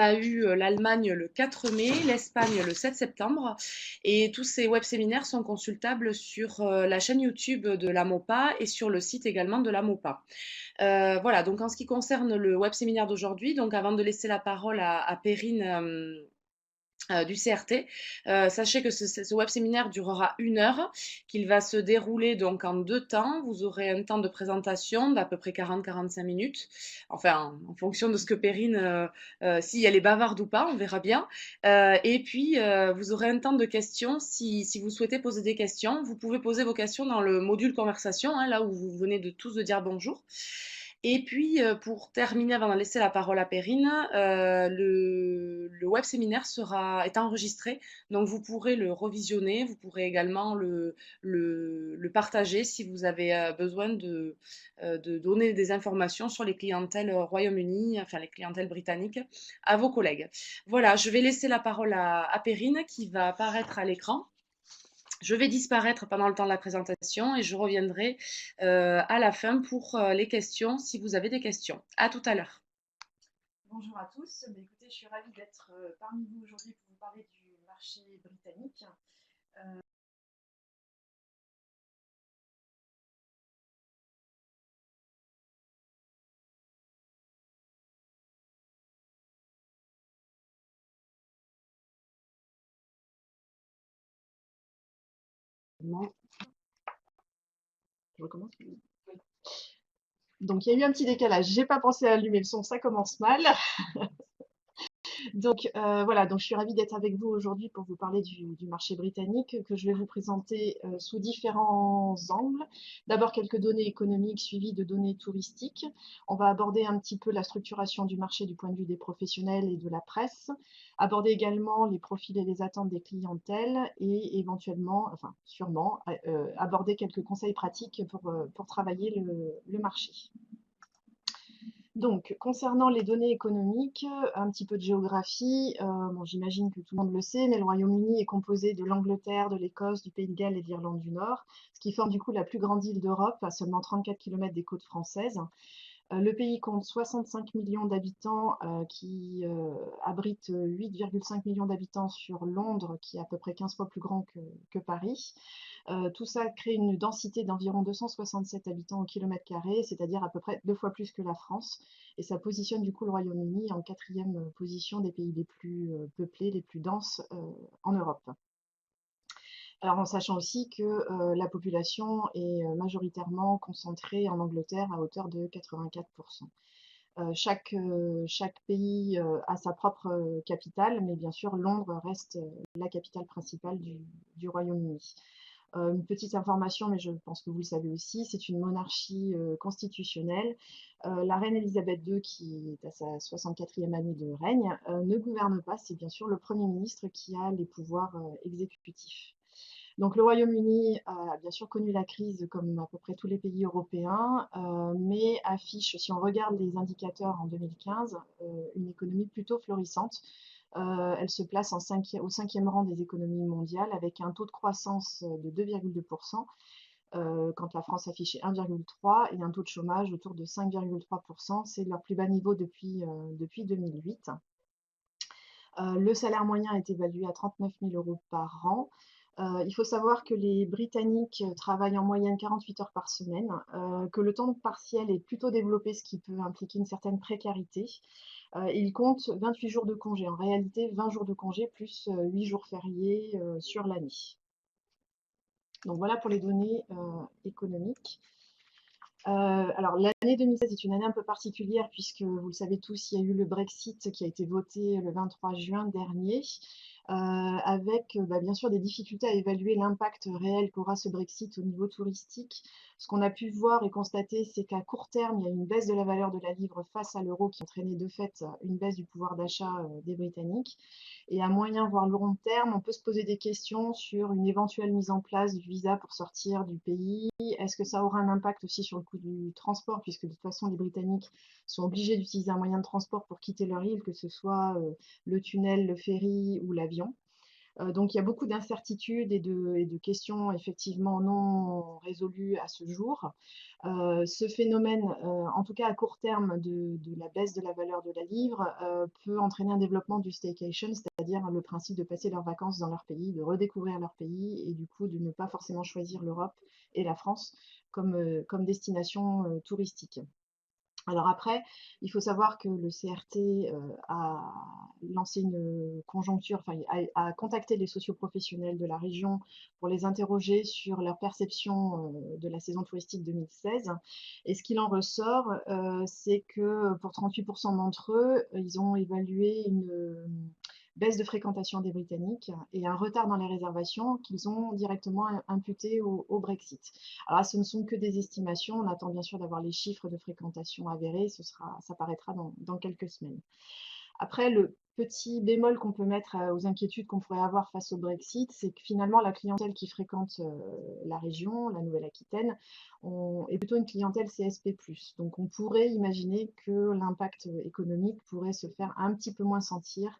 a eu l'Allemagne le 4 mai, l'Espagne le 7 septembre. Et tous ces web séminaires sont consultables sur la chaîne YouTube de la MOPA et sur le site également de la MOPA. Voilà, donc en ce qui concerne le web séminaire d'aujourd'hui, donc avant de laisser la parole à Perrine du CRT. Sachez que ce web séminaire durera 1 heure, qu'il va se dérouler donc en 2 temps. Vous aurez un temps de présentation d'à peu près 40-45 minutes, enfin en fonction de ce que Perrine, si elle est bavarde ou pas, on verra bien. Et puis vous aurez un temps de questions. Si vous souhaitez poser des questions, vous pouvez poser vos questions dans le module conversation, hein, là où vous venez de tous de dire bonjour. Et puis, pour terminer, avant de laisser la parole à Perrine, le web séminaire est enregistré, donc vous pourrez le revisionner, vous pourrez également le partager si vous avez besoin de donner des informations sur les clientèles Royaume-Uni, enfin les clientèles britanniques, à vos collègues. Voilà, je vais laisser la parole à Perrine qui va apparaître à l'écran. Je vais disparaître pendant le temps de la présentation et je reviendrai à la fin pour les questions si vous avez des questions. À tout à l'heure. Bonjour à tous. Écoutez, je suis ravie d'être parmi vous aujourd'hui pour vous parler du marché britannique. Je recommence. Donc, il y a eu un petit décalage. J'ai pas pensé à allumer le son, ça commence mal. Donc voilà, donc je suis ravie d'être avec vous aujourd'hui pour vous parler du marché britannique que je vais vous présenter sous différents angles. D'abord quelques données économiques suivies de données touristiques. On va aborder un petit peu la structuration du marché du point de vue des professionnels et de la presse, aborder également les profils et les attentes des clientèles et éventuellement, enfin sûrement, aborder quelques conseils pratiques pour travailler le marché. Donc, concernant les données économiques, un petit peu de géographie. Bon, j'imagine que tout le monde le sait, mais le Royaume-Uni est composé de l'Angleterre, de l'Écosse, du Pays de Galles et de l'Irlande du Nord, ce qui forme du coup la plus grande île d'Europe, à seulement 34 km des côtes françaises. Le pays compte 65 millions d'habitants qui abrite 8,5 millions d'habitants sur Londres, qui est à peu près 15 fois plus grand que Paris. Tout ça crée une densité d'environ 267 habitants au kilomètre carré, c'est-à-dire à peu près 2 fois plus que la France. Et ça positionne du coup le Royaume-Uni en quatrième position des pays les plus peuplés, les plus denses en Europe. Alors en sachant aussi que la population est majoritairement concentrée en Angleterre à hauteur de 84%. Chaque pays a sa propre capitale, mais bien sûr Londres reste la capitale principale du Royaume-Uni. Une petite information, mais je pense que vous le savez aussi, c'est une monarchie constitutionnelle. La reine Elisabeth II, qui est à sa 64e année de règne, ne gouverne pas, c'est bien sûr le Premier ministre qui a les pouvoirs exécutifs. Donc le Royaume-Uni a bien sûr connu la crise comme à peu près tous les pays européens, mais affiche, si on regarde les indicateurs en 2015, une économie plutôt florissante. Elle se place au cinquième rang des économies mondiales avec un taux de croissance de 2,2%, quand la France affichait 1,3% et un taux de chômage autour de 5,3%. C'est leur plus bas niveau depuis 2008. Le salaire moyen est évalué à 39 000 euros par an. Il faut savoir que les Britanniques travaillent en moyenne 48 heures par semaine, que le temps partiel est plutôt développé, ce qui peut impliquer une certaine précarité. Ils comptent 28 jours de congé. En réalité, 20 jours de congé plus 8 jours fériés sur l'année. Donc voilà pour les données économiques. Alors l'année 2016 est une année un peu particulière puisque vous le savez tous, il y a eu le Brexit qui a été voté le 23 juin dernier, avec bien sûr des difficultés à évaluer l'impact réel qu'aura ce Brexit au niveau touristique. Ce qu'on a pu voir et constater, c'est qu'à court terme, il y a une baisse de la valeur de la livre face à l'euro qui entraînait de fait une baisse du pouvoir d'achat des Britanniques. Et à moyen voire long terme, on peut se poser des questions sur une éventuelle mise en place du visa pour sortir du pays. Est-ce que ça aura un impact aussi sur le coût du transport, puisque de toute façon les Britanniques sont obligés d'utiliser un moyen de transport pour quitter leur île, que ce soit le tunnel, le ferry ou l'avion. Donc il y a beaucoup d'incertitudes et de questions effectivement non résolues à ce jour. Ce phénomène, en tout cas à court terme, de la baisse de la valeur de la livre, peut entraîner un développement du staycation, c'est-à-dire le principe de passer leurs vacances dans leur pays, de redécouvrir leur pays et du coup de ne pas forcément choisir l'Europe et la France comme destination touristique. Alors après, il faut savoir que le CRT a lancé une conjoncture, enfin a contacté les socioprofessionnels de la région pour les interroger sur leur perception de la saison touristique 2016. Et ce qu'il en ressort, c'est que pour 38% d'entre eux, ils ont évalué une baisse de fréquentation des Britanniques et un retard dans les réservations qu'ils ont directement imputé au Brexit. Alors, ce ne sont que des estimations. On attend bien sûr d'avoir les chiffres de fréquentation avérés. Ça paraîtra dans quelques semaines. Après, le petit bémol qu'on peut mettre aux inquiétudes qu'on pourrait avoir face au Brexit, c'est que finalement, la clientèle qui fréquente la région, la Nouvelle-Aquitaine, est plutôt une clientèle CSP+. Donc, on pourrait imaginer que l'impact économique pourrait se faire un petit peu moins sentir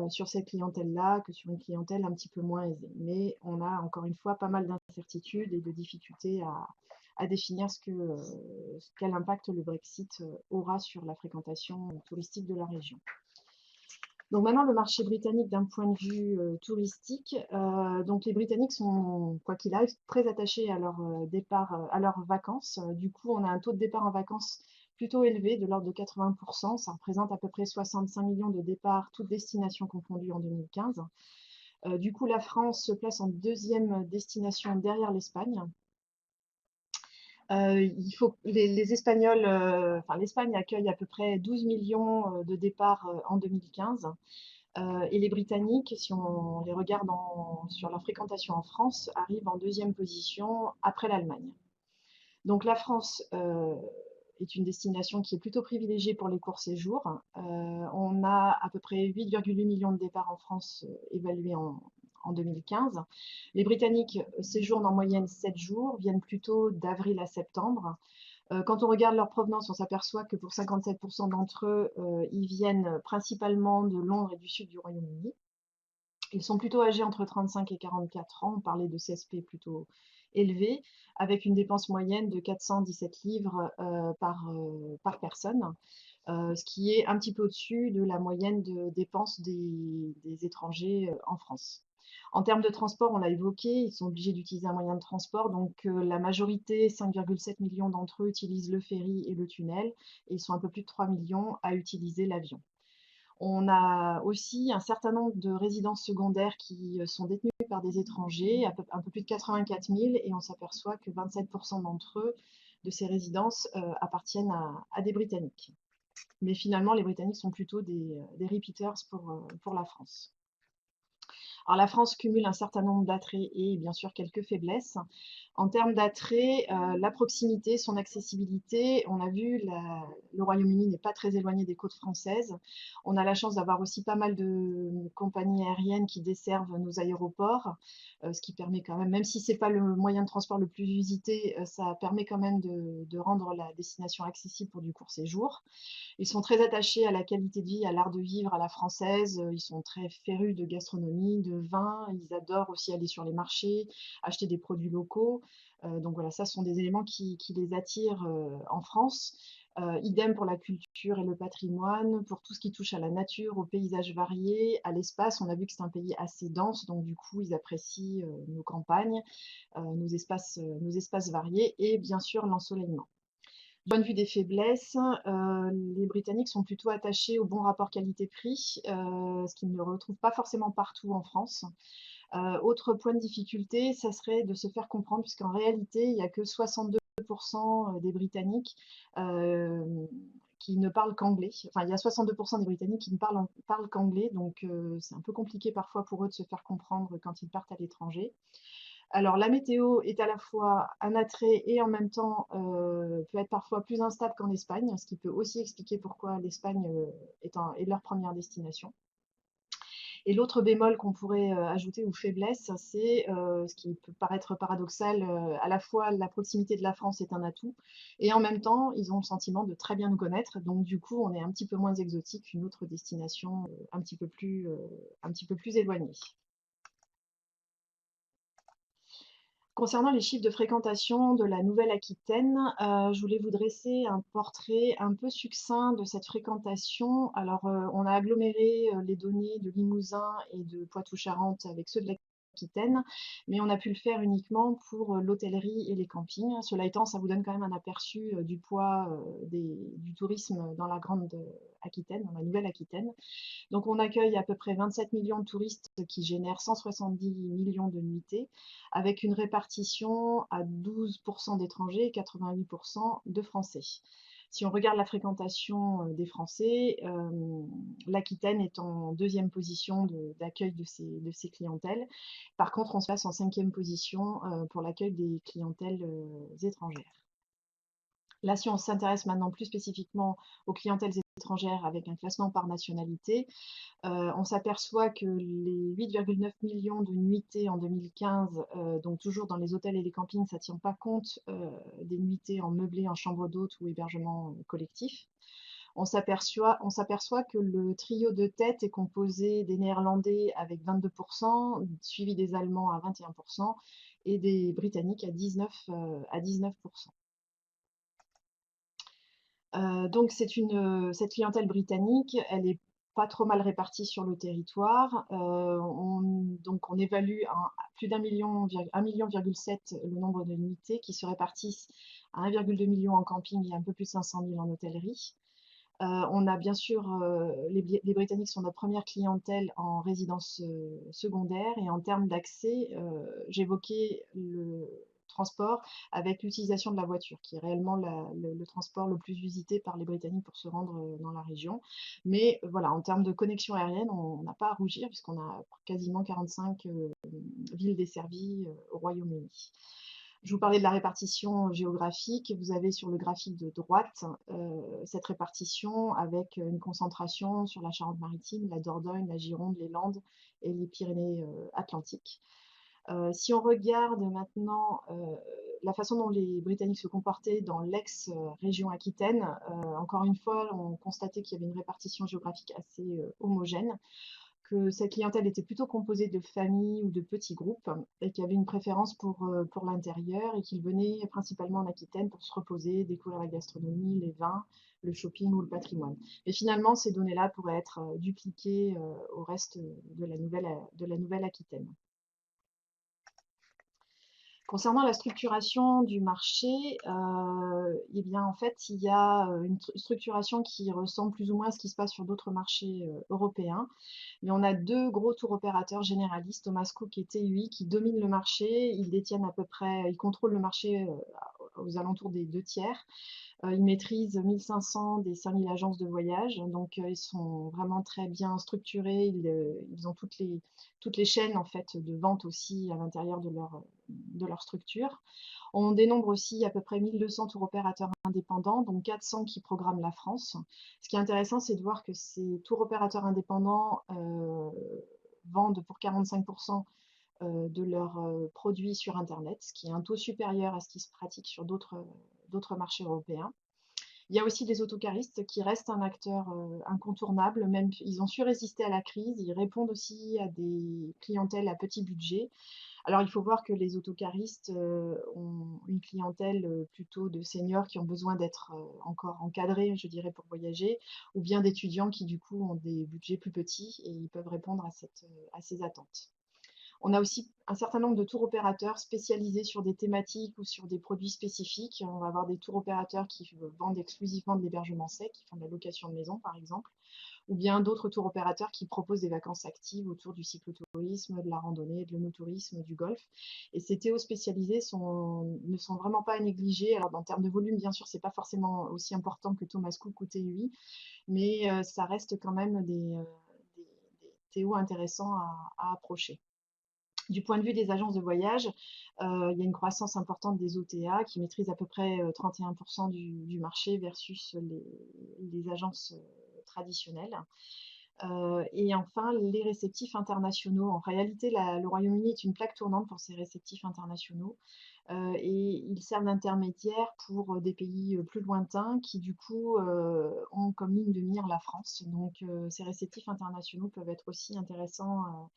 sur cette clientèle-là que sur une clientèle un petit peu moins aisée. Mais on a encore une fois pas mal d'incertitudes et de difficultés à définir quel impact le Brexit aura sur la fréquentation touristique de la région. Donc maintenant, le marché britannique d'un point de vue touristique, donc les Britanniques sont, quoi qu'il arrive, très attachés à leur départ, à leurs vacances. Du coup, on a un taux de départ en vacances plutôt élevé, de l'ordre de 80%. Ça représente à peu près 65 millions de départs, toutes destinations confondues en 2015. Du coup, la France se place en deuxième destination derrière l'Espagne. Les Espagnols, enfin l'Espagne accueille à peu près 12 millions de départs en 2015. Et les Britanniques, si on les regarde sur leur fréquentation en France, arrivent en deuxième position après l'Allemagne. Donc la France est une destination qui est plutôt privilégiée pour les courts séjours. On a à peu près 8,8 millions de départs en France évalués en 2015. Les Britanniques séjournent en moyenne 7 jours, viennent plutôt d'avril à septembre. Quand on regarde leur provenance, on s'aperçoit que pour 57% d'entre eux, ils viennent principalement de Londres et du sud du Royaume-Uni. Ils sont plutôt âgés entre 35 et 44 ans, on parlait de CSP plutôt élevé, avec une dépense moyenne de 417 livres par personne, ce qui est un petit peu au-dessus de la moyenne de dépenses des étrangers en France. En termes de transport, on l'a évoqué, ils sont obligés d'utiliser un moyen de transport, donc la majorité, 5,7 millions d'entre eux, utilisent le ferry et le tunnel, et ils sont un peu plus de 3 millions à utiliser l'avion. On a aussi un certain nombre de résidences secondaires qui sont détenues par des étrangers, un peu plus de 84 000, et on s'aperçoit que 27% d'entre eux, de ces résidences, appartiennent à des Britanniques. Mais finalement, les Britanniques sont plutôt des repeaters pour la France. Alors la France cumule un certain nombre d'attraits et bien sûr quelques faiblesses. En termes d'attrait, la proximité, son accessibilité, on a vu, le Royaume-Uni n'est pas très éloigné des côtes françaises. On a la chance d'avoir aussi pas mal de compagnies aériennes qui desservent nos aéroports, ce qui permet quand même, même si ce n'est pas le moyen de transport le plus usité, ça permet quand même de rendre la destination accessible pour du court séjour. Ils sont très attachés à la qualité de vie, à l'art de vivre à la française. Ils sont très férus de gastronomie, de vin. Ils adorent aussi aller sur les marchés, acheter des produits locaux. Donc voilà, ça ce sont des éléments qui les attirent en France. Idem pour la culture et le patrimoine, pour tout ce qui touche à la nature, aux paysages variés, à l'espace. On a vu que c'est un pays assez dense, donc du coup, ils apprécient nos campagnes, nos espaces variés et bien sûr l'ensoleillement. Du point de vue des faiblesses, les Britanniques sont plutôt attachés au bon rapport qualité-prix, ce qu'ils ne retrouvent pas forcément partout en France. Autre point de difficulté, ça serait de se faire comprendre, puisqu'en réalité, il n'y a que 62% des Britanniques qui ne parlent qu'anglais. Enfin, il y a 62% des Britanniques qui ne parlent qu'anglais, donc c'est un peu compliqué parfois pour eux de se faire comprendre quand ils partent à l'étranger. Alors la météo est à la fois un attrait et en même temps peut être parfois plus instable qu'en Espagne, ce qui peut aussi expliquer pourquoi l'Espagne est leur première destination. Et l'autre bémol qu'on pourrait ajouter ou faiblesse, c'est ce qui peut paraître paradoxal, à la fois la proximité de la France est un atout, et en même temps, ils ont le sentiment de très bien nous connaître, donc du coup, on est un petit peu moins exotique qu'une autre destination un petit peu plus éloignée. concernant les chiffres de fréquentation de la Nouvelle-Aquitaine, je voulais vous dresser un portrait un peu succinct de cette fréquentation. Alors, on a aggloméré les données de Limousin et de Poitou-Charentes avec ceux de l'Aquitaine, mais on a pu le faire uniquement pour l'hôtellerie et les campings. Cela étant, ça vous donne quand même un aperçu du poids du tourisme dans la Grande Aquitaine, dans la Nouvelle-Aquitaine. Donc on accueille à peu près 27 millions de touristes qui génèrent 170 millions de nuitées, avec une répartition à 12% d'étrangers et 88% de Français. Si on regarde la fréquentation des Français, l'Aquitaine est en deuxième position d'accueil de ces clientèles. Par contre, on se place en cinquième position pour l'accueil des clientèles étrangères. Là, si on s'intéresse maintenant plus spécifiquement aux clientèles étrangères avec un classement par nationalité, on s'aperçoit que les 8,9 millions de nuitées en 2015, donc toujours dans les hôtels et les campings, ça ne tient pas compte des nuitées en meublé, en chambre d'hôte ou hébergement collectif. On s'aperçoit que le trio de tête est composé des Néerlandais avec 22%, suivi des Allemands à 21% et des Britanniques à 19%. Donc cette clientèle britannique, elle est pas trop mal répartie sur le territoire. Donc on évalue plus d'1 million, 1,7 million le nombre de nuitées qui se répartissent à 1,2 million en camping et un peu plus de 500 000 en hôtellerie. On a bien sûr, les Britanniques sont notre première clientèle en résidence secondaire et en termes d'accès, j'évoquais le transport avec l'utilisation de la voiture, qui est réellement le transport le plus usité par les Britanniques pour se rendre dans la région. Mais voilà, en termes de connexion aérienne, on n'a pas à rougir puisqu'on a quasiment 45 villes desservies au Royaume-Uni. Je vous parlais de la répartition géographique. Vous avez sur le graphique de droite cette répartition avec une concentration sur la Charente-Maritime, la Dordogne, la Gironde, les Landes et les Pyrénées-Atlantiques. Si on regarde maintenant la façon dont les Britanniques se comportaient dans l'ex-région Aquitaine, encore une fois, on constatait qu'il y avait une répartition géographique assez homogène, que cette clientèle était plutôt composée de familles ou de petits groupes et qu'il y avait une préférence pour l'intérieur et qu'ils venaient principalement en Aquitaine pour se reposer, découvrir la gastronomie, les vins, le shopping ou le patrimoine. Et finalement, ces données-là pourraient être dupliquées au reste de la Nouvelle-Aquitaine. Concernant la structuration du marché, eh bien, en fait, il y a une structuration qui ressemble plus ou moins à ce qui se passe sur d'autres marchés européens. Mais on a deux gros tours opérateurs généralistes, Thomas Cook et TUI, qui dominent le marché. Ils détiennent à peu près, ils contrôlent le marché aux alentours des 2 tiers. Ils maîtrisent 1500 des 5000 agences de voyage, donc ils sont vraiment très bien structurés. Ils ont toutes les chaînes en fait de vente aussi à l'intérieur de leur structure. On dénombre aussi à peu près 1200 tours opérateurs indépendants, donc 400 qui programment la France. Ce qui est intéressant, c'est de voir que ces tours opérateurs indépendants vendent pour 45% de leurs produits sur Internet, ce qui est un taux supérieur à ce qui se pratique sur d'autres marchés européens. Il y a aussi des autocaristes qui restent un acteur incontournable, même ils ont su résister à la crise, ils répondent aussi à des clientèles à petit budget. Alors il faut voir que les autocaristes ont une clientèle plutôt de seniors qui ont besoin d'être encore encadrés, je dirais, pour voyager, ou bien d'étudiants qui du coup ont des budgets plus petits et ils peuvent répondre à ces attentes. On a aussi un certain nombre de tours opérateurs spécialisés sur des thématiques ou sur des produits spécifiques. On va avoir des tours opérateurs qui vendent exclusivement de l'hébergement sec, qui font de la location de maison par exemple, ou bien d'autres tours opérateurs qui proposent des vacances actives autour du cyclotourisme, de la randonnée, de l'onotourisme, du golf. Et ces TO spécialisés ne sont vraiment pas à négliger. Alors en termes de volume, bien sûr, c'est pas forcément aussi important que Thomas Cook ou TUI, mais ça reste quand même des TO intéressants à approcher. Du point de vue des agences de voyage, il y a une croissance importante des OTA qui maîtrisent à peu près 31% du marché versus les agences traditionnelles. Et enfin, les réceptifs internationaux. En réalité, le Royaume-Uni est une plaque tournante pour ces réceptifs internationaux. et ils servent d'intermédiaire pour des pays plus lointains qui du coup ont comme ligne de mire la France. Donc ces réceptifs internationaux peuvent être aussi intéressants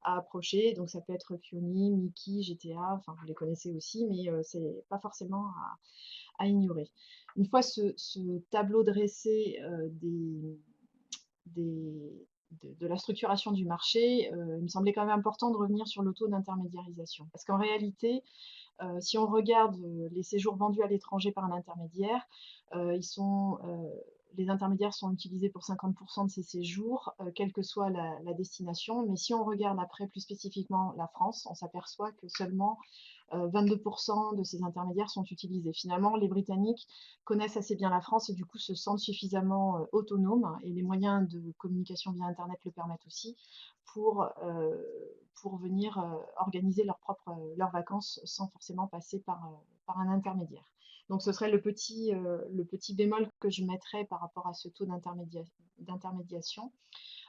à approcher. Donc ça peut être Fioni, Mickey, GTA, enfin vous les connaissez aussi, mais c'est pas forcément à ignorer. Une fois ce tableau dressé des, de la structuration du marché, il me semblait quand même important de revenir sur le taux d'intermédiarisation. Parce qu'en réalité, si on regarde les séjours vendus à l'étranger par un intermédiaire, les intermédiaires sont utilisés pour 50% de ces séjours, quelle que soit la destination. Mais si on regarde après plus spécifiquement la France, on s'aperçoit que seulement 22% de ces intermédiaires sont utilisés. Finalement, les Britanniques connaissent assez bien la France et du coup se sentent suffisamment autonomes, et les moyens de communication via Internet le permettent aussi, pour venir organiser leurs vacances sans forcément passer par un intermédiaire. Donc ce serait le petit bémol que je mettrais par rapport à ce taux d'intermédiation.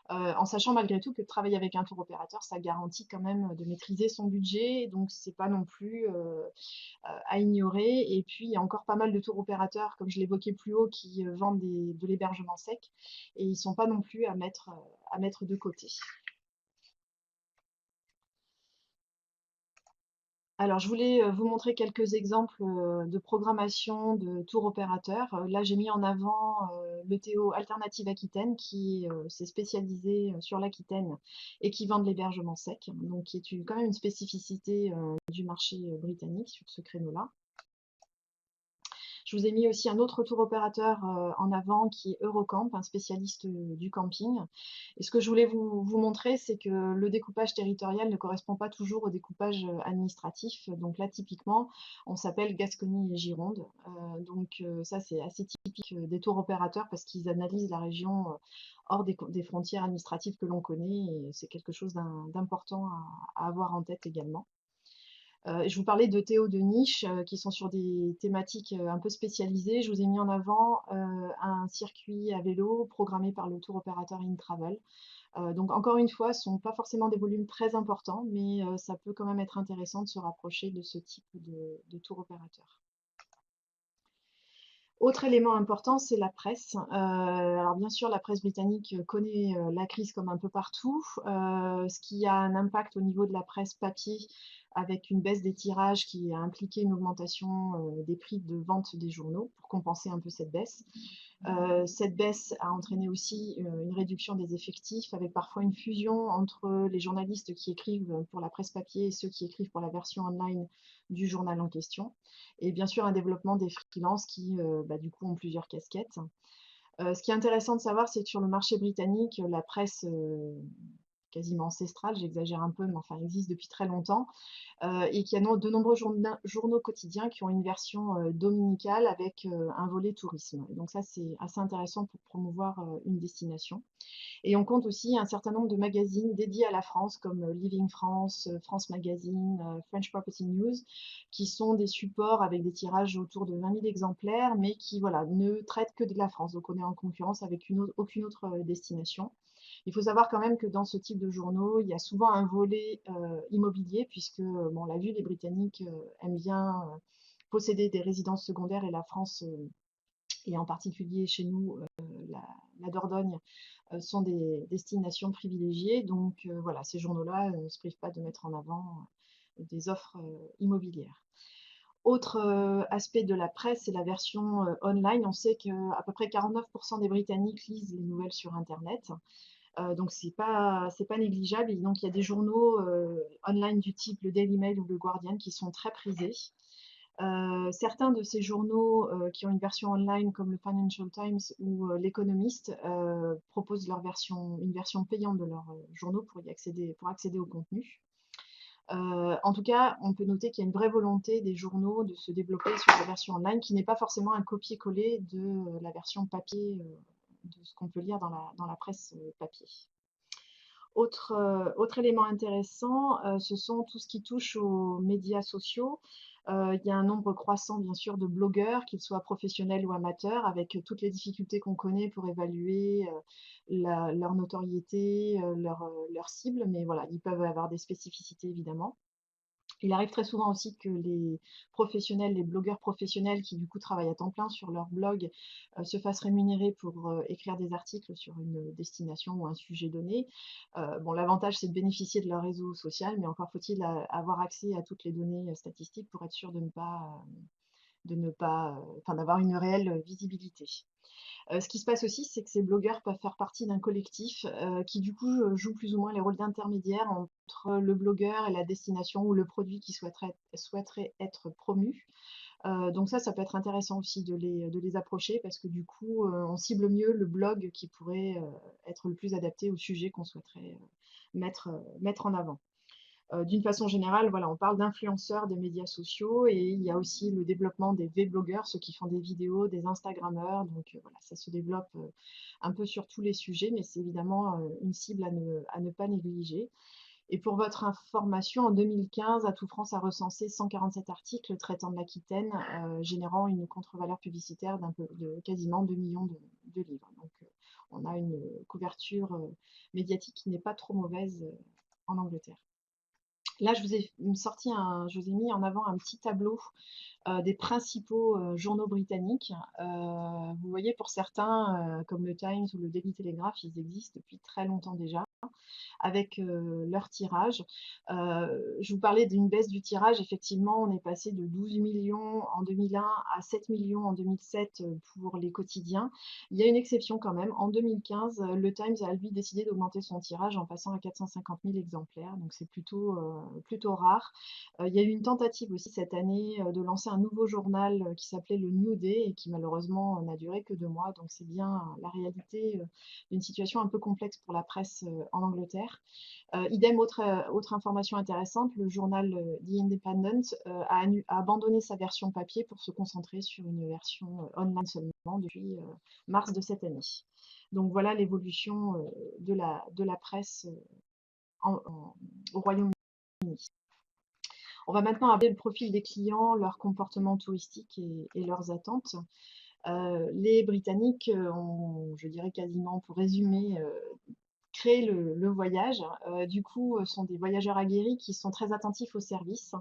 En sachant malgré tout que travailler avec un tour opérateur, ça garantit quand même de maîtriser son budget, donc c'est pas non plus à ignorer. Et puis il y a encore pas mal de tour opérateurs, comme je l'évoquais plus haut, qui vendent de l'hébergement sec, et ils sont pas non plus à mettre de côté. Alors, je voulais vous montrer quelques exemples de programmation de tour opérateurs. Là, j'ai mis en avant le Théo Alternative Aquitaine qui s'est spécialisé sur l'Aquitaine et qui vend de l'hébergement sec, donc qui est quand même une spécificité du marché britannique sur ce créneau-là. Je vous ai mis aussi un autre tour opérateur en avant qui est Eurocamp, un spécialiste du camping. Et ce que je voulais vous montrer, c'est que le découpage territorial ne correspond pas toujours au découpage administratif. Donc là, typiquement, on s'appelle Gascogne et Gironde. Donc ça, c'est assez typique des tours opérateurs parce qu'ils analysent la région hors des frontières administratives que l'on connaît. Et c'est quelque chose d'important à avoir en tête également. Je vous parlais de Théo de niche qui sont sur des thématiques un peu spécialisées. Je vous ai mis en avant un circuit à vélo programmé par le tour opérateur InTravel. Donc encore une fois, ce ne sont pas forcément des volumes très importants, mais ça peut quand même être intéressant de se rapprocher de ce type de tour opérateur. Autre élément important, c'est la presse. Alors bien sûr, la presse britannique connaît la crise comme un peu partout, ce qui a un impact au niveau de la presse papier avec une baisse des tirages qui a impliqué une augmentation des prix de vente des journaux pour compenser un peu cette baisse. Cette baisse a entraîné aussi une réduction des effectifs avec parfois une fusion entre les journalistes qui écrivent pour la presse papier et ceux qui écrivent pour la version online du journal en question. Et bien sûr, un développement des freelances qui, du coup, ont plusieurs casquettes. Ce qui est intéressant de savoir, c'est que sur le marché britannique, la presse quasiment ancestrale, j'exagère un peu, mais enfin, existe depuis très longtemps, et qu'il y a de nombreux journaux quotidiens qui ont une version dominicale avec un volet tourisme. Donc ça, c'est assez intéressant pour promouvoir une destination. Et on compte aussi un certain nombre de magazines dédiés à la France, comme Living France, France Magazine, French Property News, qui sont des supports avec des tirages autour de 20 000 exemplaires, mais qui voilà, ne traitent que de la France. Donc on est en concurrence avec aucune autre destination. Il faut savoir quand même que dans ce type de journaux, il y a souvent un volet immobilier, puisque, bon, on l'a vu, les Britanniques aiment bien posséder des résidences secondaires, et la France, et en particulier chez nous, la Dordogne, sont des destinations privilégiées. Donc voilà, ces journaux-là ne se privent pas de mettre en avant des offres immobilières. Autre aspect de la presse, c'est la version online. On sait qu'à peu près 49% des Britanniques lisent les nouvelles sur Internet. Donc c'est pas négligeable. Et donc il y a des journaux online du type le Daily Mail ou le Guardian qui sont très prisés. Certains de ces journaux qui ont une version online comme le Financial Times ou l'Economist proposent une version payante de leurs journaux pour accéder au contenu. En tout cas, on peut noter qu'il y a une vraie volonté des journaux de se développer sur la version online qui n'est pas forcément un copier-coller de la version papier de ce qu'on peut lire dans la presse papier. Autre élément intéressant, ce sont tout ce qui touche aux médias sociaux. Il y a un nombre croissant, bien sûr, de blogueurs, qu'ils soient professionnels ou amateurs, avec toutes les difficultés qu'on connaît pour évaluer leur notoriété, leur cible, mais voilà, ils peuvent avoir des spécificités, évidemment. Il arrive très souvent aussi que les professionnels, les blogueurs professionnels qui du coup travaillent à temps plein sur leur blog se fassent rémunérer pour écrire des articles sur une destination ou un sujet donné. Bon, l'avantage c'est de bénéficier de leur réseau social, mais encore faut-il avoir accès à toutes les données statistiques pour être sûr enfin, d'avoir une réelle visibilité. Ce qui se passe aussi, c'est que ces blogueurs peuvent faire partie d'un collectif qui du coup joue plus ou moins les rôles d'intermédiaire entre le blogueur et la destination ou le produit qui souhaiterait être promu. Donc ça peut être intéressant aussi de les approcher parce que du coup, on cible mieux le blog qui pourrait être le plus adapté au sujet qu'on souhaiterait mettre en avant. D'une façon générale, voilà, on parle d'influenceurs des médias sociaux et il y a aussi le développement des V-blogueurs, ceux qui font des vidéos, des Instagrammeurs. Donc voilà, ça se développe un peu sur tous les sujets, mais c'est évidemment une cible à ne pas négliger. Et pour votre information, en 2015, Atout France a recensé 147 articles traitant de l'Aquitaine, générant une contre-valeur publicitaire de quasiment 2 millions de livres. Donc on a une couverture médiatique qui n'est pas trop mauvaise en Angleterre. Là, je vous ai mis en avant un petit tableau des principaux journaux britanniques. Vous voyez, pour certains, comme le Times ou le Daily Telegraph, ils existent depuis très longtemps déjà avec leur tirage. Je vous parlais d'une baisse du tirage. Effectivement, on est passé de 12 millions en 2001 à 7 millions en 2007 pour les quotidiens. Il y a une exception quand même. En 2015, le Times a lui décidé d'augmenter son tirage en passant à 450 000 exemplaires. Donc c'est plutôt rare. Il y a eu une tentative aussi cette année de lancer un nouveau journal qui s'appelait le New Day et qui malheureusement n'a duré que 2 mois. Donc c'est bien la réalité d'une situation un peu complexe pour la presse en Angleterre. Idem, autre information intéressante, le journal The Independent a abandonné sa version papier pour se concentrer sur une version online seulement depuis mars de cette année. Donc voilà l'évolution de la presse au Royaume-Uni. On va maintenant aborder le profil des clients, leur comportement touristique et leurs attentes. Les Britanniques ont, je dirais quasiment pour résumer, créé le voyage. Du coup, sont des voyageurs aguerris qui sont très attentifs au service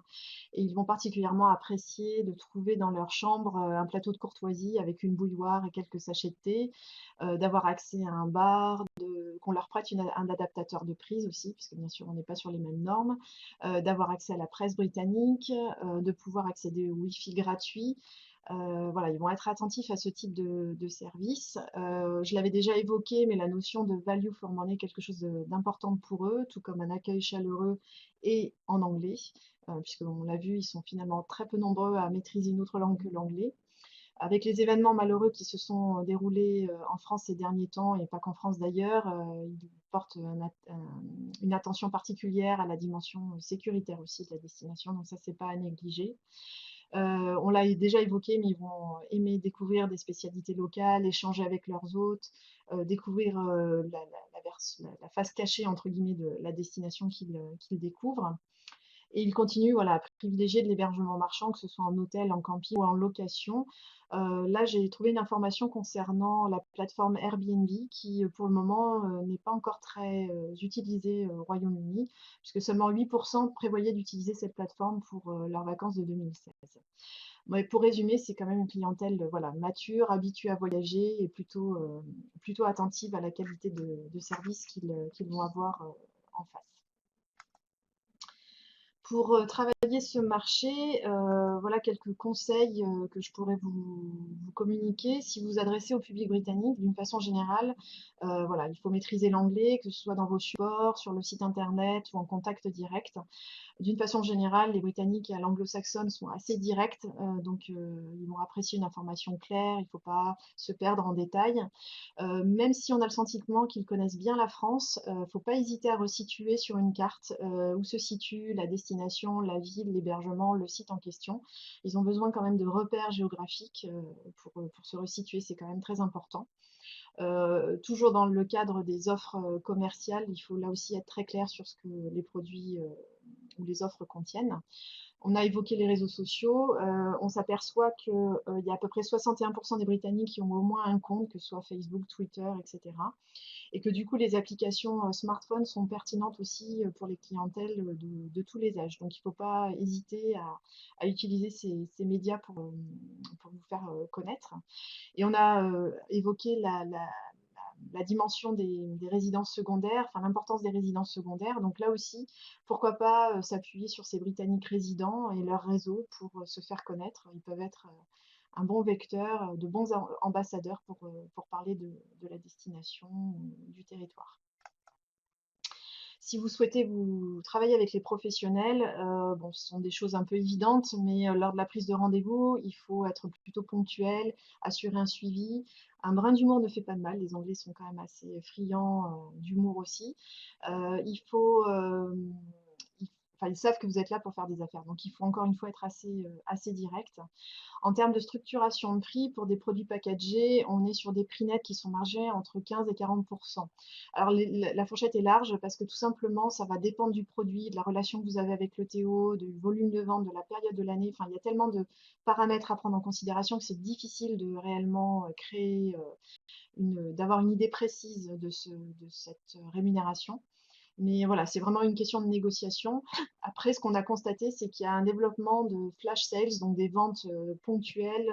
et ils vont particulièrement apprécier de trouver dans leur chambre un plateau de courtoisie avec une bouilloire et quelques sachets de thé, d'avoir accès à un bar, qu'on leur prête un adaptateur de prise aussi, puisque bien sûr on n'est pas sur les mêmes normes, d'avoir accès à la presse britannique, de pouvoir accéder au Wi-Fi gratuit. Voilà, ils vont être attentifs à ce type de service. Je l'avais déjà évoqué, mais la notion de value for money est quelque chose d'important pour eux, tout comme un accueil chaleureux et en anglais, puisqu'on l'a vu, ils sont finalement très peu nombreux à maîtriser une autre langue que l'anglais. Avec les événements malheureux qui se sont déroulés en France ces derniers temps, et pas qu'en France d'ailleurs, ils portent une attention particulière à la dimension sécuritaire aussi de la destination, donc ça, c'est pas à négliger. On l'a déjà évoqué, mais ils vont aimer découvrir des spécialités locales, échanger avec leurs hôtes, découvrir la face cachée, entre guillemets, de la destination qu'ils découvrent. Et ils continuent voilà, à privilégier de l'hébergement marchand, que ce soit en hôtel, en camping ou en location. Là, j'ai trouvé une information concernant la plateforme Airbnb qui, pour le moment, n'est pas encore très utilisée au Royaume-Uni, puisque seulement 8% prévoyaient d'utiliser cette plateforme pour leurs vacances de 2016. Mais pour résumer, c'est quand même une clientèle voilà, mature, habituée à voyager et plutôt attentive à la qualité de service qu'ils vont avoir en face. Pour travailler ce marché, voilà quelques conseils que je pourrais vous communiquer. Si vous vous adressez au public britannique, d'une façon générale, voilà, il faut maîtriser l'anglais, que ce soit dans vos supports, sur le site internet ou en contact direct. D'une façon générale, les Britanniques à l'anglo-saxonne sont assez directs, donc ils vont apprécier une information claire, il ne faut pas se perdre en détails. Même si on a le sentiment qu'ils connaissent bien la France, il ne faut pas hésiter à resituer sur une carte où se situe la destination, la ville, l'hébergement, le site en question. Ils ont besoin quand même de repères géographiques pour se resituer, c'est quand même très important. Toujours dans le cadre des offres commerciales, il faut là aussi être très clair sur ce que les produits ou les offres contiennent. On a évoqué les réseaux sociaux. On s'aperçoit qu'il y a à peu près 61% des Britanniques qui ont au moins un compte, que ce soit Facebook, Twitter, etc. et que du coup les applications smartphones sont pertinentes aussi pour les clientèles de tous les âges. Donc il ne faut pas hésiter à utiliser ces médias pour vous faire connaître. Et on a évoqué la dimension des résidences secondaires, enfin l'importance des résidences secondaires. Donc là aussi, pourquoi pas s'appuyer sur ces Britanniques résidents et leur réseau pour se faire connaître. Ils peuvent être un bon vecteur, de bons ambassadeurs pour parler de la destination, du territoire. Si vous souhaitez vous travailler avec les professionnels, bon, ce sont des choses un peu évidentes, mais lors de la prise de rendez-vous, il faut être plutôt ponctuel, assurer un suivi. Un brin d'humour ne fait pas de mal. Les Anglais sont quand même assez friands d'humour aussi. Il faut, enfin, ils savent que vous êtes là pour faire des affaires, donc il faut encore une fois être assez direct. En termes de structuration de prix, pour des produits packagés, on est sur des prix nets qui sont margés entre 15 et 40%. Alors la fourchette est large parce que tout simplement, ça va dépendre du produit, de la relation que vous avez avec le TO, du volume de vente, de la période de l'année. Enfin, il y a tellement de paramètres à prendre en considération que c'est difficile de réellement créer d'avoir une idée précise de cette rémunération. Mais voilà, c'est vraiment une question de négociation. Après, ce qu'on a constaté, c'est qu'il y a un développement de flash sales, donc des ventes ponctuelles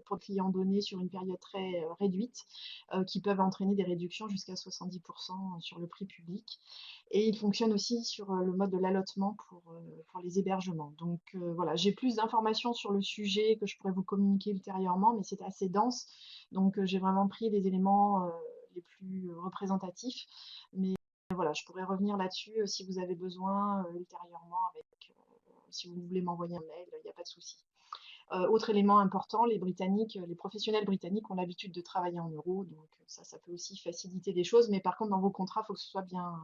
pour le client donné sur une période très réduite, qui peuvent entraîner des réductions jusqu'à 70% sur le prix public. Et il fonctionne aussi sur le mode de l'allotement pour les hébergements. Donc voilà, j'ai plus d'informations sur le sujet que je pourrais vous communiquer ultérieurement, mais c'est assez dense. Donc j'ai vraiment pris les éléments les plus représentatifs. Mais voilà, je pourrais revenir là-dessus si vous avez besoin ultérieurement si vous voulez m'envoyer un mail, il n'y a pas de souci. Autre élément important, les Britanniques, les professionnels britanniques ont l'habitude de travailler en euros, donc ça peut aussi faciliter des choses, mais par contre dans vos contrats, il faut que ce soit bien,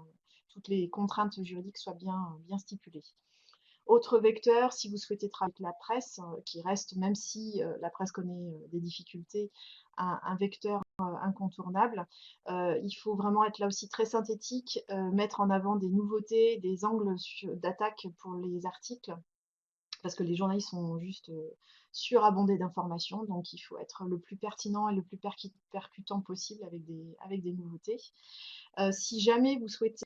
toutes les contraintes juridiques soient bien stipulées. Autre vecteur, si vous souhaitez travailler avec la presse, qui reste, même si la presse connaît des difficultés, un vecteur incontournable, il faut vraiment être là aussi très synthétique, mettre en avant des nouveautés, des angles d'attaque pour les articles, parce que les journalistes sont juste surabondés d'informations, donc il faut être le plus pertinent et le plus percutant possible avec des nouveautés. Si jamais vous souhaitez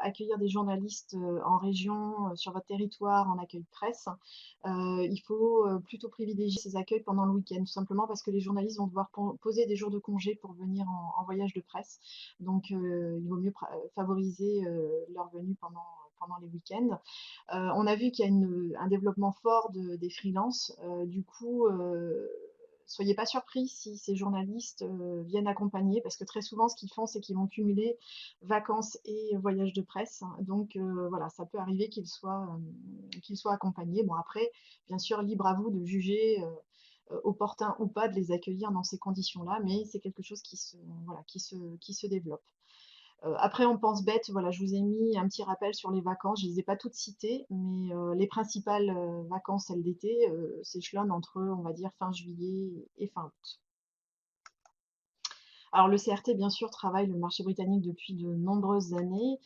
accueillir des journalistes en région, sur votre territoire, en accueil de presse, il faut plutôt privilégier ces accueils pendant le week-end, tout simplement parce que les journalistes vont devoir poser des jours de congé pour venir en voyage de presse. Donc, il vaut mieux favoriser leur venue pendant les week-ends. On a vu qu'il y a un développement fort des freelances. Du coup, soyez pas surpris si ces journalistes viennent accompagner, parce que très souvent, ce qu'ils font, c'est qu'ils vont cumuler vacances et voyages de presse. Donc voilà, ça peut arriver qu'ils soient accompagnés. Bon, après, bien sûr, libre à vous de juger opportun ou pas de les accueillir dans ces conditions-là, mais c'est quelque chose voilà, qui se développe. Après, on pense bête, voilà, je vous ai mis un petit rappel sur les vacances. Je ne les ai pas toutes citées, mais les principales vacances, celles d'été, s'échelonnent entre, on va dire, fin juillet et fin août. Alors le CRT, bien sûr, travaille le marché britannique depuis de nombreuses années.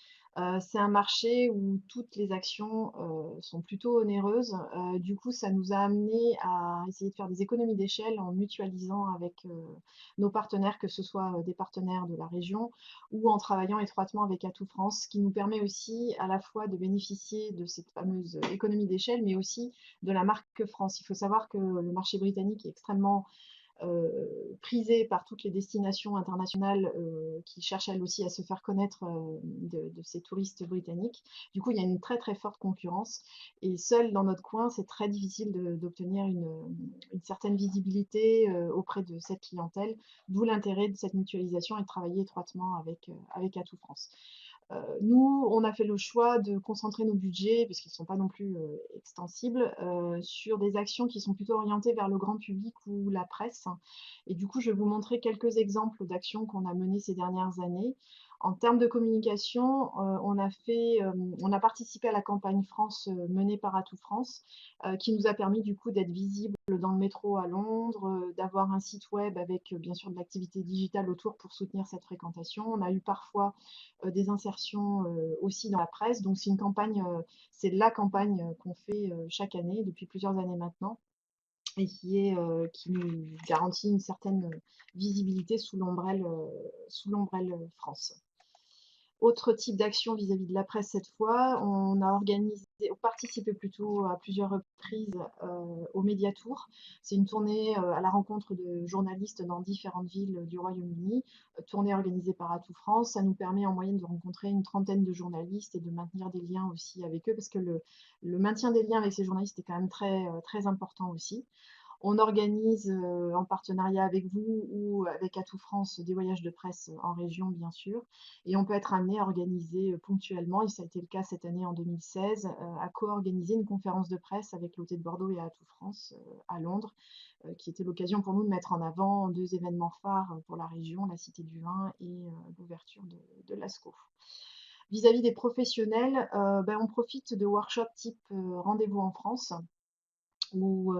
C'est un marché où toutes les actions sont plutôt onéreuses. Du coup, ça nous a amené à essayer de faire des économies d'échelle en mutualisant avec nos partenaires, que ce soit des partenaires de la région ou en travaillant étroitement avec Atout France, ce qui nous permet aussi à la fois de bénéficier de cette fameuse économie d'échelle, mais aussi de la marque France. Il faut savoir que le marché britannique est extrêmement prisée par toutes les destinations internationales qui cherchent elles aussi à se faire connaître de ces touristes britanniques. Du coup, il y a une très très forte concurrence et seul dans notre coin, c'est très difficile d'obtenir une certaine visibilité auprès de cette clientèle, d'où l'intérêt de cette mutualisation et de travailler étroitement avec Atout France. Nous, on a fait le choix de concentrer nos budgets, parce qu'ils ne sont pas non plus extensibles, sur des actions qui sont plutôt orientées vers le grand public ou la presse. Et du coup, je vais vous montrer quelques exemples d'actions qu'on a menées ces dernières années. En termes de communication, on a participé à la campagne France menée par Atout France, qui nous a permis du coup d'être visible dans le métro à Londres, d'avoir un site web avec bien sûr de l'activité digitale autour pour soutenir cette fréquentation. On a eu parfois des insertions aussi dans la presse. Donc c'est une campagne, c'est la campagne qu'on fait chaque année depuis plusieurs années maintenant. et qui nous garantit une certaine visibilité sous l'ombrelle France. Autre type d'action vis-à-vis de la presse cette fois, on participé plutôt à plusieurs reprises au Mediatour. C'est une tournée à la rencontre de journalistes dans différentes villes du Royaume-Uni, tournée organisée par Atout France. Ça nous permet en moyenne de rencontrer une trentaine de journalistes et de maintenir des liens aussi avec eux, parce que le maintien des liens avec ces journalistes est quand même très important aussi. On organise en partenariat avec vous ou avec Atout France des voyages de presse en région, bien sûr. Et on peut être amené à organiser ponctuellement, et ça a été le cas cette année en 2016, à co-organiser une conférence de presse avec l'OT de Bordeaux et Atout France à Londres, qui était l'occasion pour nous de mettre en avant deux événements phares pour la région, la Cité du Vin et l'ouverture de l'ASCO. Vis-à-vis des professionnels, on profite de workshops type Rendez-vous en France, où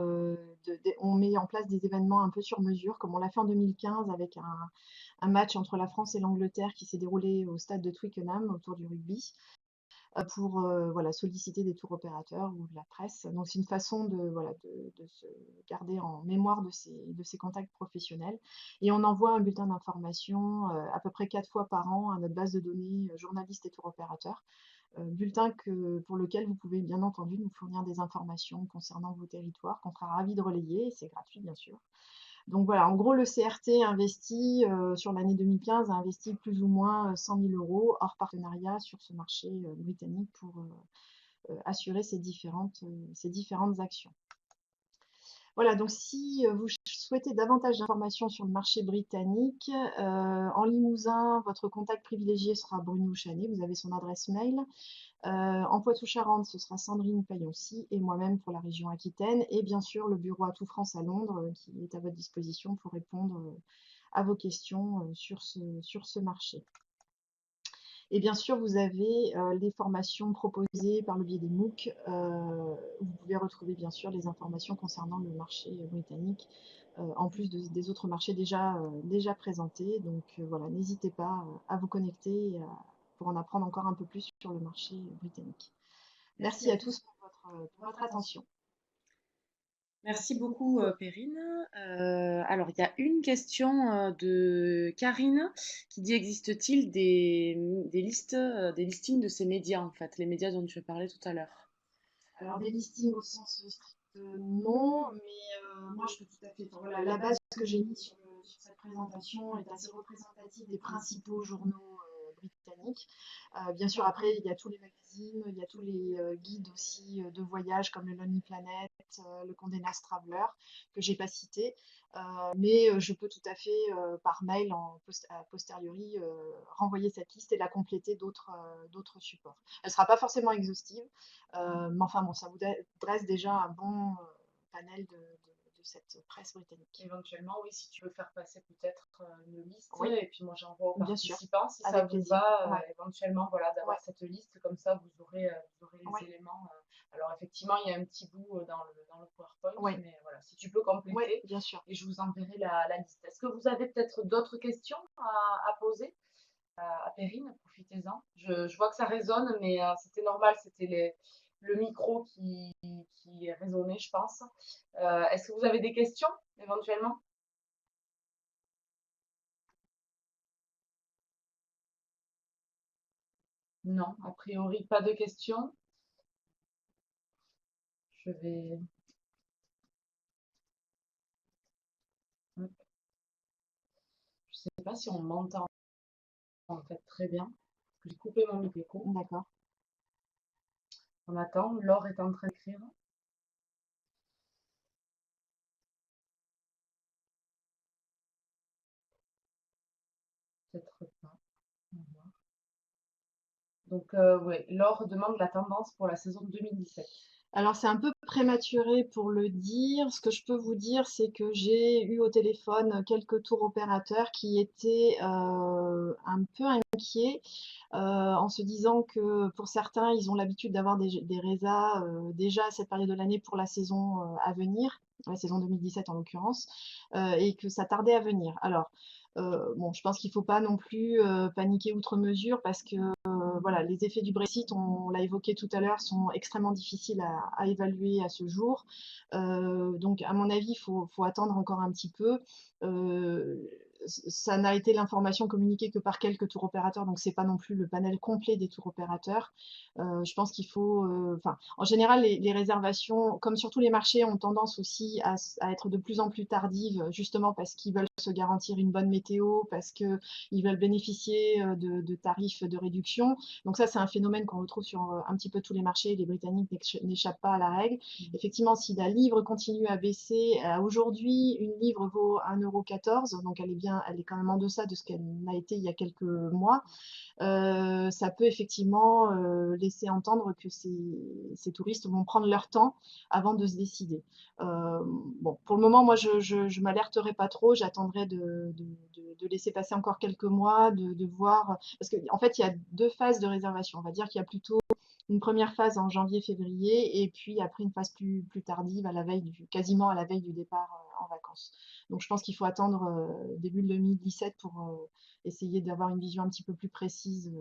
on met en place des événements un peu sur mesure, comme on l'a fait en 2015 avec un match entre la France et l'Angleterre qui s'est déroulé au stade de Twickenham autour du rugby, pour voilà, solliciter des tours opérateurs ou de la presse. Donc c'est une façon voilà, de se garder en mémoire de ces contacts professionnels. Et on envoie un bulletin d'information à peu près 4 fois par an à notre base de données journalistes et tours opérateurs. Bulletin pour lequel vous pouvez bien entendu nous fournir des informations concernant vos territoires, qu'on sera ravis de relayer, et c'est gratuit bien sûr. Donc voilà, en gros, le CRT investit sur l'année 2015 a investi plus ou moins 100 000 euros hors partenariat sur ce marché britannique pour assurer ces différentes actions. Voilà, donc si vous souhaitez davantage d'informations sur le marché britannique, en Limousin, votre contact privilégié sera Bruno Chanet, vous avez son adresse mail. En Poitou-Charentes, ce sera Sandrine Pailloncy et moi-même pour la région Aquitaine. Et bien sûr, le bureau Atout France à Londres qui est à votre disposition pour répondre à vos questions sur ce marché. Et bien sûr, vous avez les formations proposées par le biais des MOOC. Vous pouvez retrouver bien sûr les informations concernant le marché britannique, en plus des autres marchés déjà présentés. Donc voilà, n'hésitez pas à vous connecter pour en apprendre encore un peu plus sur le marché britannique. Merci à tous pour votre attention. Merci beaucoup, Perrine. Alors, il y a une question de Karine qui dit, existe-t-il des listes, des listings de ces médias, en fait, les médias dont tu as parlé tout à l'heure? Alors des listings au sens strict, non, mais moi je peux tout à fait. Enfin, voilà, la base que j'ai mise sur cette présentation est assez représentative des principaux journaux britanniques. Bien sûr, après, il y a tous les magazines, il y a tous les guides aussi de voyage comme le Lonely Planet, le Condé Nast Traveler, que j'ai pas cité. Mais je peux tout à fait, par mail, a posteriori, renvoyer cette liste et la compléter d'autres supports. Elle ne sera pas forcément exhaustive, mais enfin bon, ça vous dresse déjà un bon panel de cette presse britannique. Éventuellement, oui, si tu veux faire passer peut-être une liste, Oui, et puis moi j'envoie aux bien sûr, participants, si ça avec vous plaisir. va, Ouais, éventuellement, voilà, d'avoir ouais, cette liste, comme ça vous aurez les ouais, éléments. Alors effectivement, il y a un petit bout dans le PowerPoint, ouais, mais voilà, si tu peux ouais, compléter, bien sûr. et je vous enverrai la liste. Est-ce que vous avez peut-être d'autres questions à poser à Perrine? Profitez-en. Je vois que ça résonne, mais c'était normal, c'était le micro qui résonnait, je pense. Est-ce que vous avez des questions, éventuellement? Non, a priori, pas de questions. Je vais. Hop. Je sais pas si on m'entend en fait très bien. J'ai coupé mon micro. D'accord. On attend. Laure est en train d'écrire. Peut-être pas. On va voir. Donc, ouais, Laure demande la tendance pour la saison 2017. Alors c'est un peu prématuré pour le dire. Ce que je peux vous dire, c'est que j'ai eu au téléphone quelques tours opérateurs qui étaient un peu inquiets en se disant que pour certains, ils ont l'habitude d'avoir des résas déjà à cette période de l'année pour la saison à venir. la saison 2017 en l'occurrence, et que ça tardait à venir. Alors, bon, je pense qu'il ne faut pas non plus paniquer outre mesure parce que voilà, les effets du Brexit, on l'a évoqué tout à l'heure, sont extrêmement difficiles à évaluer à ce jour. Donc, à mon avis, faut attendre encore un petit peu. Euh, Ça n'a été l'information communiquée que par quelques tours opérateurs, donc c'est pas non plus le panel complet des tours opérateurs. Je pense qu'il faut, enfin, en général, les réservations, comme sur tous les marchés, ont tendance aussi à être de plus en plus tardives, justement parce qu'ils veulent se garantir une bonne météo, parce qu'ils veulent bénéficier de tarifs de réduction. Donc ça, c'est un phénomène qu'on retrouve sur un petit peu tous les marchés. Les Britanniques n'échappent pas à la règle. Effectivement, si la livre continue à baisser, aujourd'hui, une livre vaut 1,14 €, donc elle est quand même en deçà de ce qu'elle a été il y a quelques mois. Ça peut effectivement laisser entendre que ces touristes vont prendre leur temps avant de se décider. Bon, pour le moment, moi, je m'alerterai pas trop. J'attendrai de laisser passer encore quelques mois, de voir. Parce qu'en fait, il y a deux phases de réservation. On va dire qu'il y a plutôt une première phase en janvier-février et puis après une phase plus tardive quasiment à la veille du départ en vacances. Donc je pense qu'il faut attendre début 2017 pour essayer d'avoir une vision un petit peu plus précise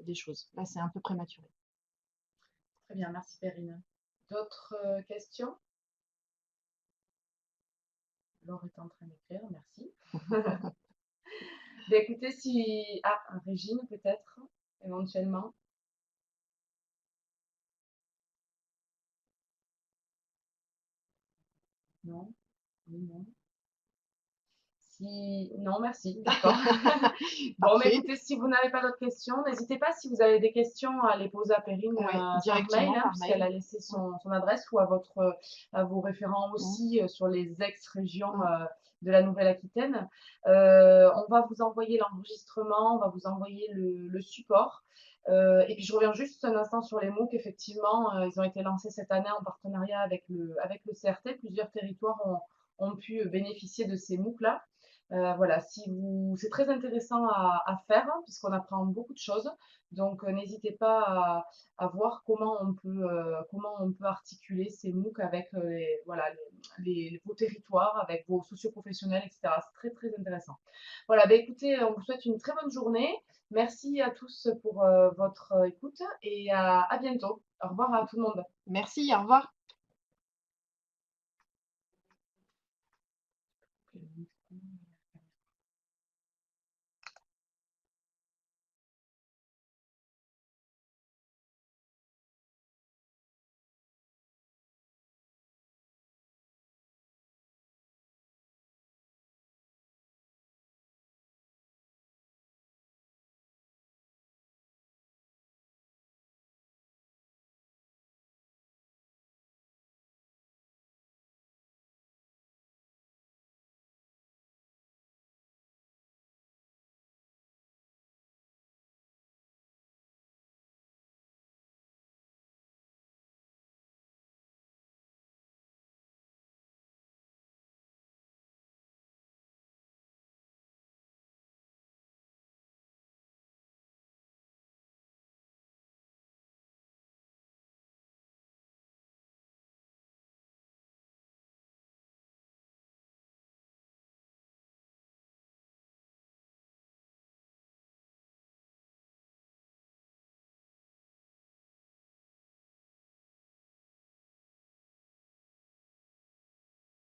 des choses. Là, c'est un peu prématuré. Très bien, merci Perrine. D'autres questions? Laure est en train d'écrire, merci. Écoutez, si... Ah, Régine peut-être, éventuellement. Non? Oui, non. Si... Non, merci, d'accord. Bon, mais Parfait. écoutez, si vous n'avez pas d'autres questions, n'hésitez pas si vous avez des questions à les poser à Perrine Ouais, par mail, directement hein, par puisqu'elle mail. a laissé son adresse, ou à vos référents Mm, aussi sur les ex-régions mm. de la Nouvelle-Aquitaine. On va vous envoyer l'enregistrement, on va vous envoyer le support. Et puis je reviens juste un instant sur les MOOC. Effectivement, ils ont été lancés cette année en partenariat avec le CRT. Plusieurs territoires ont pu bénéficier de ces MOOC-là. Voilà, c'est très intéressant à faire hein, puisqu'on apprend beaucoup de choses. Donc, n'hésitez pas à voir comment on peut articuler ces MOOC avec voilà, vos territoires, avec vos socioprofessionnels, etc. C'est très, très intéressant. Voilà, ben, écoutez, on vous souhaite une très bonne journée. Merci à tous pour votre écoute et à bientôt. Au revoir à tout le monde. Merci, au revoir.